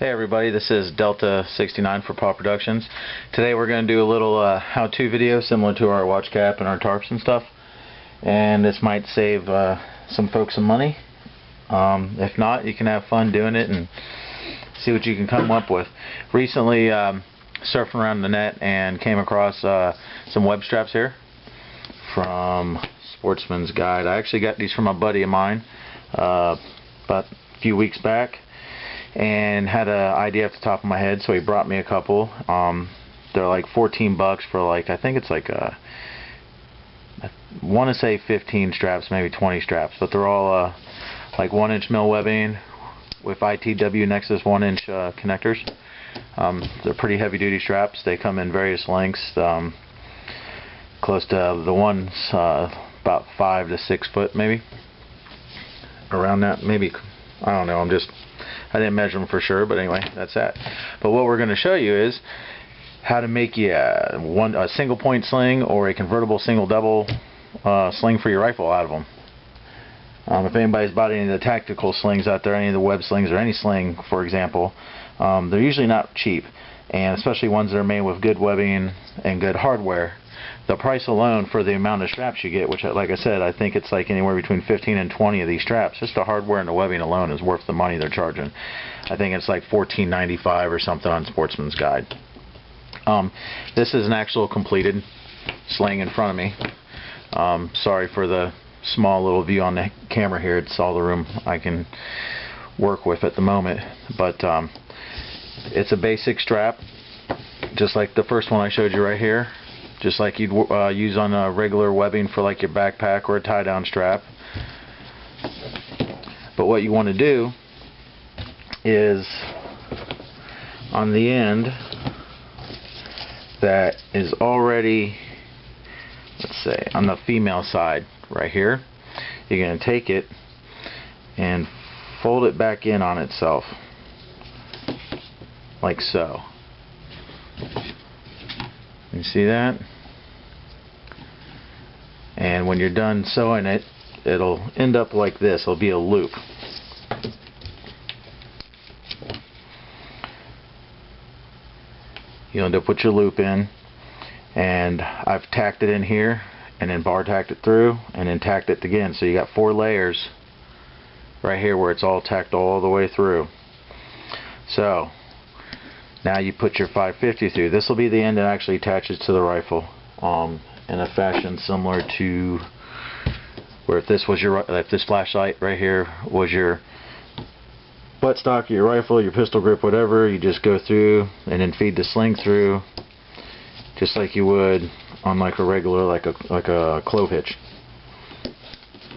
Hey everybody, this is Delta 69 for Paw Productions. Today we're going to do a little how-to video similar to our watch cap and our tarps and stuff. And this might save some folks some money. If not, you can have fun doing it and see what you can come up with. Recently, surfing around the net and came across some web straps here from Sportsman's Guide. I actually got these from a buddy of mine about a few weeks back, and had an idea off the top of my head, so he brought me a couple. They're like $14 for, like, I think it's like I want to say 15 straps, maybe 20 straps, but they're all like 1-inch mill webbing with ITW Nexus 1-inch connectors. They're pretty heavy duty straps. They come in various lengths, close to the ones about 5 to 6 foot, maybe around that, maybe. I don't know, I didn't measure them for sure, but anyway, that's that. But what we're going to show you is how to make you a single point sling or a convertible single double sling for your rifle out of them. If anybody's bought any of the tactical slings out there, any of the web slings or any sling, for example, they're usually not cheap, and especially ones that are made with good webbing and good hardware. The price alone for the amount of straps you get, which, like I said, I think it's like anywhere between 15 and 20 of these straps. Just the hardware and the webbing alone is worth the money they're charging. I think it's like $14.95 or something on Sportsman's Guide. This is an actual completed sling in front of me. Sorry for the small little view on the camera here. It's all the room I can work with at the moment. But it's a basic strap, just like the first one I showed you right here. Just like you'd use on a regular webbing for like your backpack or a tie-down strap. But what you want to do is on the end that is already, let's say, on the female side right here, you're going to take it and fold it back in on itself, like so. You see that? And when you're done sewing it, it'll end up like this. It'll be a loop. You'll end up with your loop in, and I've tacked it in here, and then bar tacked it through, and then tacked it again. So you got 4 layers right here where it's all tacked all the way through. So now you put your 550 through. This will be the end that actually attaches to the rifle, in a fashion similar to where if this flashlight right here was your buttstock, your rifle, your pistol grip, whatever, you just go through and then feed the sling through, just like you would on like a regular, like a clove hitch.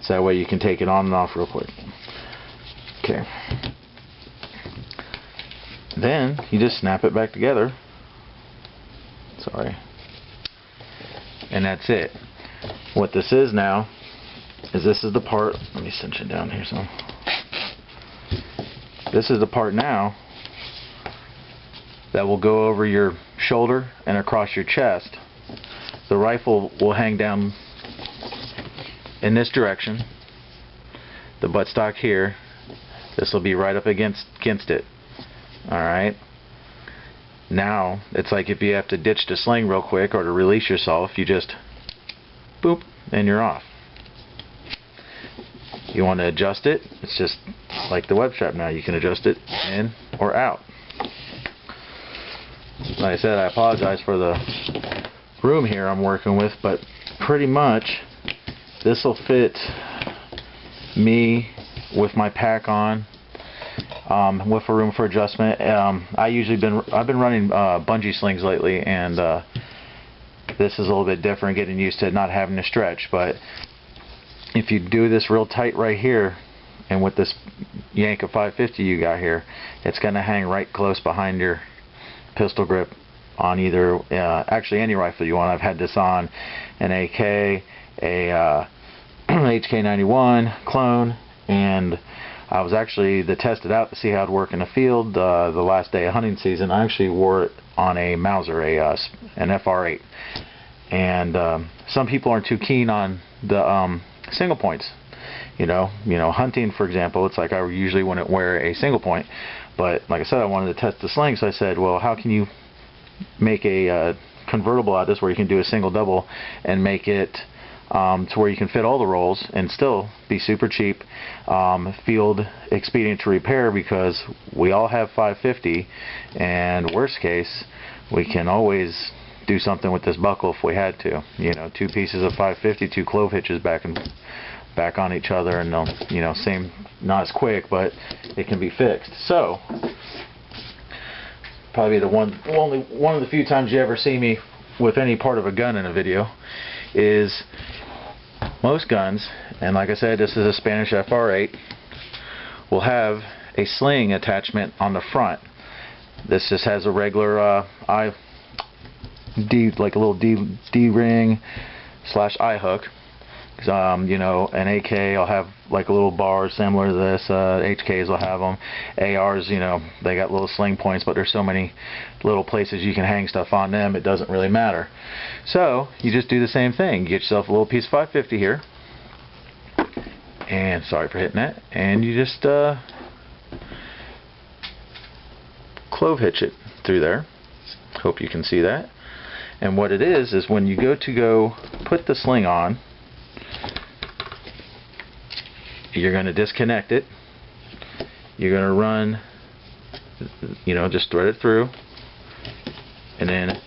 So that way you can take it on and off real quick. Okay. Then you just snap it back together. Sorry. And that's it. What this is now is this is the part. Let me cinch it down here some. This is the part now that will go over your shoulder and across your chest. The rifle will hang down in this direction. The buttstock here. This will be right up against it. Alright, now it's like if you have to ditch the sling real quick or to release yourself, you just boop and you're off. You want to adjust it, it's just like the web strap now. You can adjust it in or out. Like I said, I apologize for the room here I'm working with, but pretty much this will fit me with my pack on. With a room for adjustment. I've been running bungee slings lately, and this is a little bit different, getting used to not having to stretch. But if you do this real tight right here, and with this yank of 550 you got here, it's going to hang right close behind your pistol grip on either actually any rifle you want. I've had this on an AK, a HK91 clone, and I was actually to test it out to see how it'd work in the field. The last day of hunting season, I actually wore it on a Mauser, an FR8. And some people aren't too keen on the single points. Hunting, for example, it's like I usually wouldn't wear a single point, but like I said, I wanted to test the sling, so I said, well, how can you make a convertible out of this where you can do a single double and make it to where you can fit all the rolls and still be super cheap, field expedient to repair, because we all have 550, and worst case, we can always do something with this buckle if we had to. 2 pieces of 550, 2 clove hitches back on each other, and they'll, same, not as quick, but it can be fixed. So probably only one of the few times you ever see me with any part of a gun in a video is most guns, and like I said, this is a Spanish FR8, will have a sling attachment on the front. This just has a regular like a little D-ring / eye hook. An AK will have like a little bar similar to this. HKs will have them. ARs, they got little sling points, but there's so many little places you can hang stuff on them, it doesn't really matter. So you just do the same thing. You get yourself a little piece of 550 here, and sorry for hitting that, and you just clove hitch it through there. Hope you can see that. And what it is when you go put the sling on, you're going to disconnect it. You're going to run, just thread it through, and then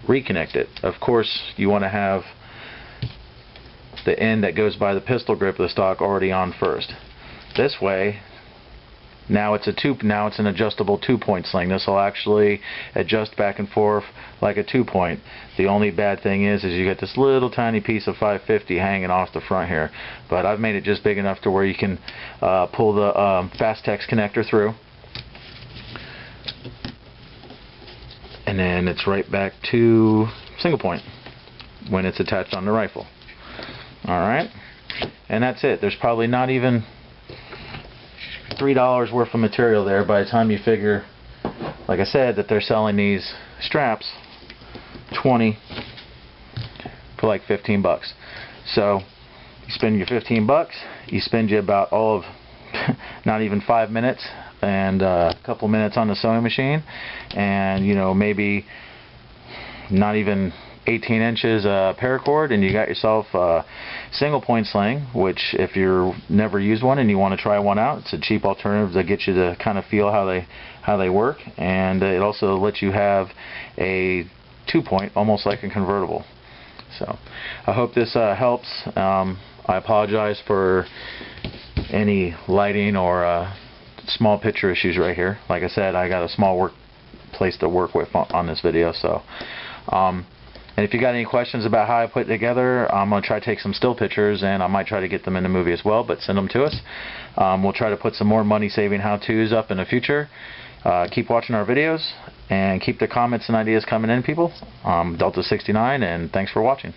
reconnect it. Of course, you want to have the end that goes by the pistol grip of the stock already on first. This way, now it's an adjustable 2-point sling. This will actually adjust back and forth like a 2-point. The only bad thing is you get this little tiny piece of 550 hanging off the front here. But I've made it just big enough to where you can pull the Fastex connector through, and then it's right back to single point when it's attached on the rifle. Alright, and that's it. There's probably not even $3 worth of material there by the time you figure, like I said, that they're selling these straps 20 for like 15 bucks. So you spend your 15 bucks, you spend you about all of not even 5 minutes and a couple minutes on the sewing machine, and maybe not even 18 inches paracord, and you got yourself a single point sling, which if you've never used one and you want to try one out, it's a cheap alternative to get you to kind of feel how they work, and it also lets you have a 2-point, almost like a convertible. So I hope this helps. I apologize for any lighting or small picture issues right here. Like I said, I got a small place to work with on this video, so and if you got any questions about how I put it together, I'm going to try to take some still pictures, and I might try to get them in the movie as well, but send them to us. We'll try to put some more money-saving how-tos up in the future. Keep watching our videos, and keep the comments and ideas coming in, people. Delta69, and thanks for watching.